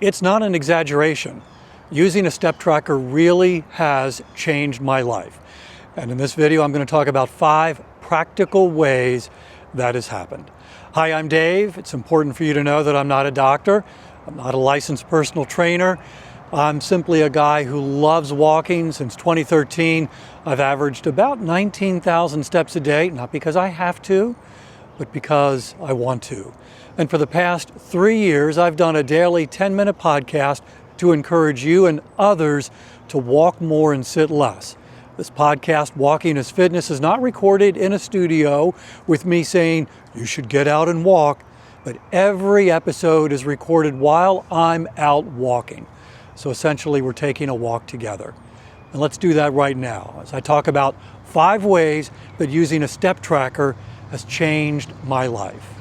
It's not an exaggeration. Using a step tracker really has changed my life. And in this video, I'm going to talk about 5 practical ways that has happened. Hi, I'm Dave. It's important for you to know that I'm not a doctor. I'm not a licensed personal trainer. I'm simply a guy who loves walking. Since 2013, I've averaged about 19,000 steps a day, not because I have to, but because I want to. And for the past 3 years, I've done a daily 10-minute podcast to encourage you and others to walk more and sit less. This podcast, Walking is Fitness, is not recorded in a studio with me saying, you should get out and walk, but every episode is recorded while I'm out walking. So essentially, we're taking a walk together. And let's do that right now as I talk about 5 ways that using a step tracker has changed my life.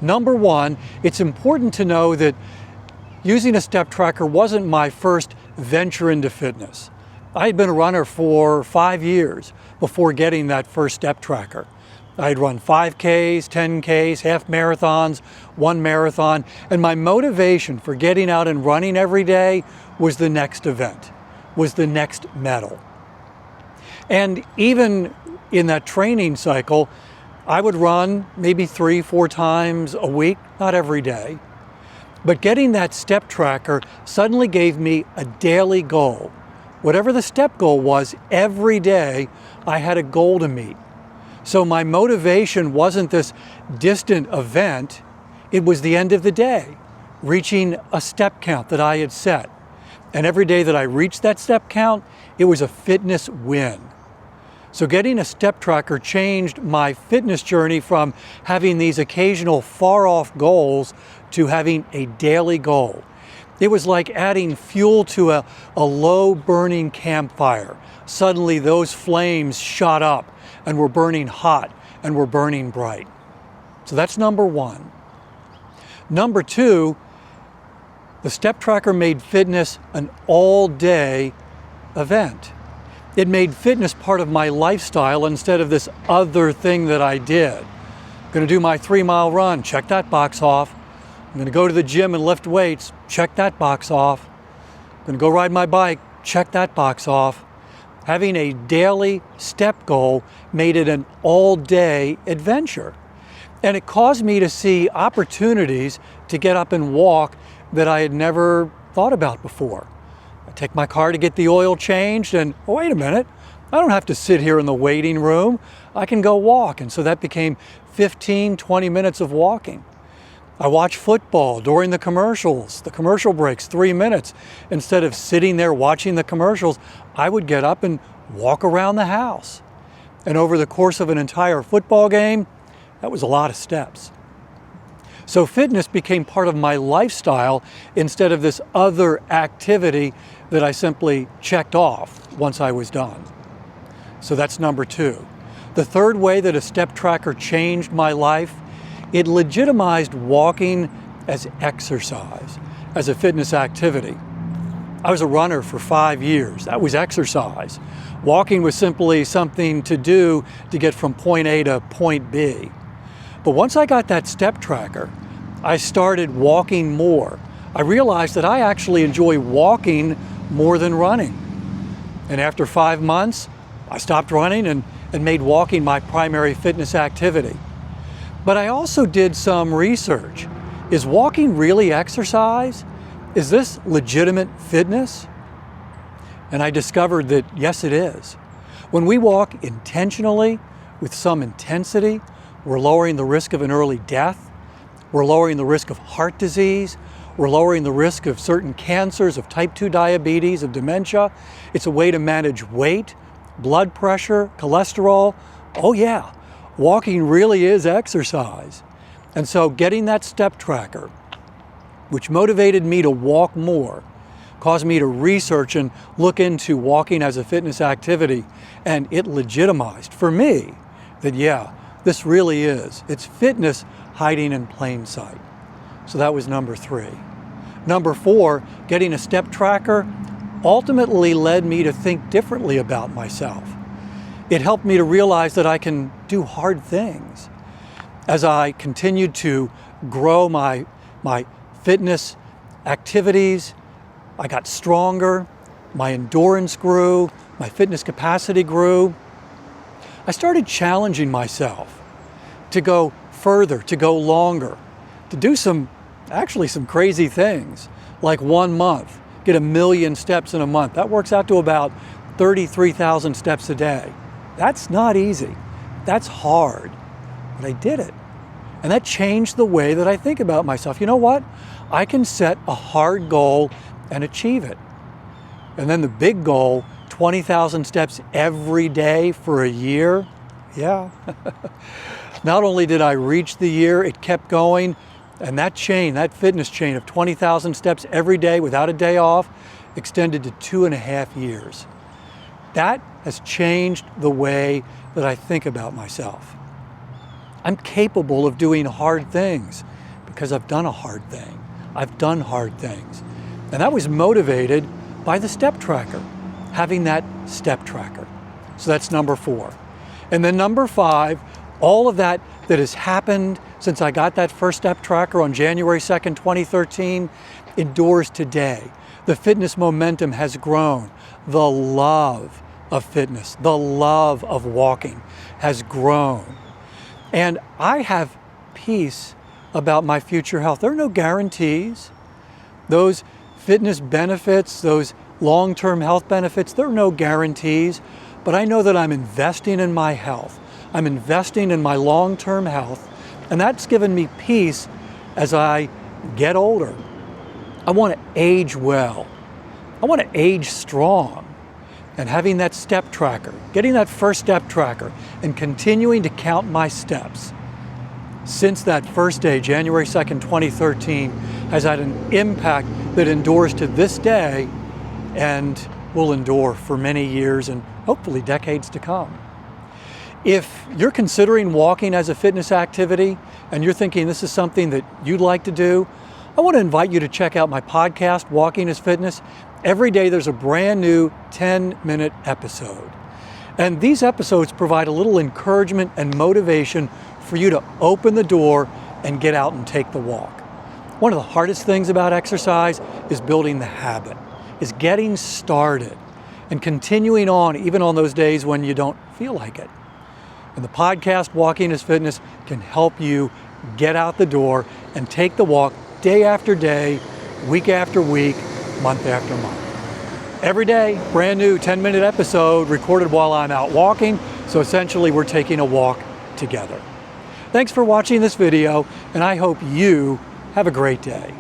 Number 1, it's important to know that using a step tracker wasn't my first venture into fitness. I had been a runner for 5 years before getting that first step tracker. I had run 5Ks, 10Ks, half marathons, 1 marathon, and my motivation for getting out and running every day was the next event, was the next medal. And even in that training cycle, I would run maybe 3-4 times a week, not every day. But getting that step tracker suddenly gave me a daily goal. Whatever the step goal was, every day I had a goal to meet. So my motivation wasn't this distant event, it was the end of the day, reaching a step count that I had set. And every day that I reached that step count, it was a fitness win. So getting a step tracker changed my fitness journey from having these occasional far-off goals to having a daily goal. It was like adding fuel to a low-burning campfire. Suddenly those flames shot up and were burning hot and were burning bright. So that's number 1. Number 2, the step tracker made fitness an all-day event. It made fitness part of my lifestyle instead of this other thing that I did. I'm going to do my 3-mile run, check that box off. I'm going to go to the gym and lift weights, check that box off. I'm going to go ride my bike, check that box off. Having a daily step goal made it an all-day adventure. And it caused me to see opportunities to get up and walk that I had never thought about before. I take my car to get the oil changed and, oh, wait a minute, I don't have to sit here in the waiting room. I can go walk. And so that became 15, 20 minutes of walking. I watch football during the commercials. The commercial breaks 3 minutes. Instead of sitting there watching the commercials, I would get up and walk around the house. And over the course of an entire football game, that was a lot of steps. So fitness became part of my lifestyle instead of this other activity that I simply checked off once I was done. So that's number 2. The third way that a step tracker changed my life, it legitimized walking as exercise, as a fitness activity. I was a runner for 5 years. That was exercise. Walking was simply something to do to get from point A to point B. But once I got that step tracker, I started walking more. I realized that I actually enjoy walking more than running. And after 5 months, I stopped running and made walking my primary fitness activity. But I also did some research. Is walking really exercise? Is this legitimate fitness? And I discovered that yes, it is. When we walk intentionally, with some intensity, we're lowering the risk of an early death. We're lowering the risk of heart disease. We're lowering the risk of certain cancers, of type 2 diabetes, of dementia. It's a way to manage weight, blood pressure, cholesterol. Oh yeah, walking really is exercise. And so getting that step tracker, which motivated me to walk more, caused me to research and look into walking as a fitness activity, and it legitimized for me that yeah, this really is. It's fitness hiding in plain sight. So that was number 3. Number 4, getting a step tracker ultimately led me to think differently about myself. It helped me to realize that I can do hard things. As I continued to grow my fitness activities. I got stronger, my endurance grew, my fitness capacity grew. I started challenging myself to go further, to go longer, to do some crazy things, like 1 month, get 1 million steps in a month. That works out to about 33,000 steps a day. That's not easy. That's hard, but I did it. And that changed the way that I think about myself. You know what? I can set a hard goal and achieve it. And then the big goal, 20,000 steps every day for a year. Yeah. Not only did I reach the year, it kept going. And that chain, that fitness chain of 20,000 steps every day without a day off, extended to 2.5 years. That has changed the way that I think about myself. I'm capable of doing hard things because I've done a hard thing. I've done hard things. And that was motivated by the step tracker, having that step tracker. So that's number 4. And then number 5, all of that has happened since I got that first step tracker on January 2nd, 2013, endures today. The fitness momentum has grown. The love of fitness, the love of walking has grown. And I have peace about my future health. There are no guarantees. Those fitness benefits, those long-term health benefits, there are no guarantees, but I know that I'm investing in my health. I'm investing in my long-term health, and that's given me peace as I get older. I want to age well. I want to age strong. And having that step tracker, getting that first step tracker, and continuing to count my steps since that first day, January 2nd, 2013, has had an impact that endures to this day and will endure for many years and hopefully decades to come. If you're considering walking as a fitness activity and you're thinking this is something that you'd like to do, I want to invite you to check out my podcast, Walking as Fitness. Every day there's a brand new 10-minute episode. And these episodes provide a little encouragement and motivation for you to open the door and get out and take the walk. One of the hardest things about exercise is building the habit, is getting started and continuing on even on those days when you don't feel like it. And the podcast, Walking as Fitness, can help you get out the door and take the walk day after day, week after week, month after month. Every day, brand new 10-minute episode recorded while I'm out walking. So essentially, we're taking a walk together. Thanks for watching this video, and I hope you have a great day.